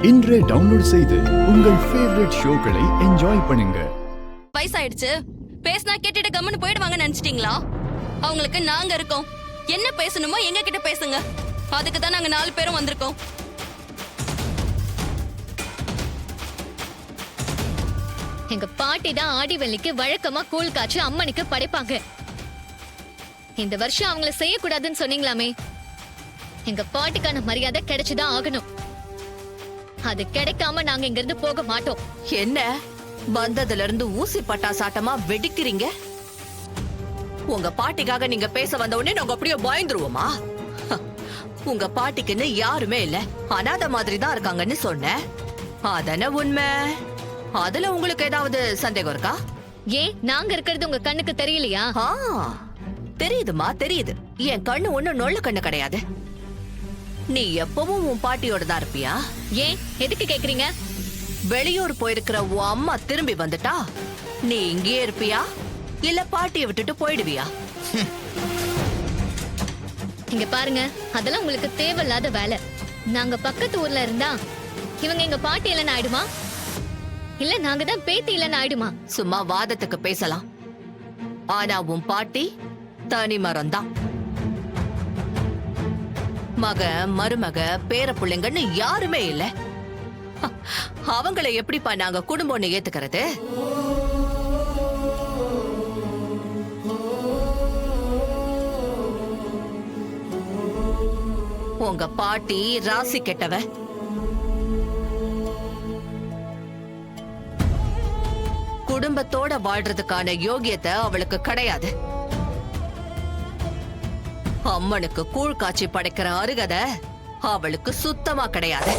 இன்றே டவுன்லோட் செய்து உங்கள் ஃபேவரட் ஷோக்களை என்ஜாய் பண்ணுங்க. வயசாயிடுச்சு, பேசினா கேட்டுட்டு கம்முன்னு போயிடுவாங்கன்னு நினைச்சிட்டீங்களா? அவங்களுக்கு நாங்க இருக்கோம். என்ன பேசணுமோ எங்க கிட்ட பேசுங்க. அதுக்கு தான் நாங்க 4 பேரும் வந்திருக்கோம். எங்க பாட்டி தான் ஆடி வெள்ளிக்கு வழக்கமா கூழ் காய்ச்சி அம்மனுக்கு படைப்பாங்க. இந்த வருஷம் அவங்கள செய்யக்கூடாதுன்னு சொன்னீங்களாமே, எங்க பாட்டிக்கான மரியாதை கிடைச்சுதான் ஆகணும். அது கிடைக்காம நாங்க இங்க இருந்து போக மாட்டோம். என்ன வந்ததுல இருந்து ஊசி பட்டா சாட்டமா வெடிக்கிறீங்க? உங்க பாட்டிக்காக நீங்க பேச வந்த உடனே நாங்க அப்படியே பயந்துருவோமா? உங்க பாட்டிக்குன்னு யாருமே இல்ல, அனாதை மாதிரி தான் இருக்காங்கன்னு சொன்னேன். அதன உண்மை. அதுல உங்களுக்கு ஏதாவது சந்தேகம் இருக்கா? ஏன் நாங்க இருக்கிறது உங்க கண்ணுக்கு தெரியலையா? தெரியுதுமா, தெரியுது. என் கண்ணு ஒண்ணு நொல்ல கண்ணு கிடையாது. நீ எப்பவும் உன் பாட்டியோட தான் இருப்பியா? ஏன் எதுக்கு கேக்குறீங்க? வெளியூர் போயிருக்கிற உன் அம்மா திரும்பி வந்துட்டா நீ இங்கேயே இருப்பியா, இல்ல பாட்டியை விட்டுட்டு போயிடுவியா? இங்க பாருங்க, அதெல்லாம் உங்களுக்கு தேவையில்லாத வேலை. நாங்க பக்கத்து ஊர்ல இருந்தா இவங்க எங்க பாட்டி இல்லைன்னு ஆயிடுமா? இல்ல நாங்க தான் பேத்தி இல்லைன்னு ஆயிடுமா? சும்மா வாதத்துக்கு பேசலாம். ஆனா உன் பாட்டி தனி மரம் தான். மக, மருமக, பேர பிள்ளைங்கன்னு யாருமே இல்ல. அவங்கள எப்படிப்பா நாங்க குடும்பம்னு ஏத்துக்கிறது? உங்க பாட்டி ராசி கெட்டவ. குடும்பத்தோட வாழ்றதுக்கான யோகியத்தை அவளுக்கு கிடையாது. அம்மனுக்கு கூழ் காய்ச்சி படைக்கிற அருகதை அவளுக்கு சுத்தமா கிடையாது.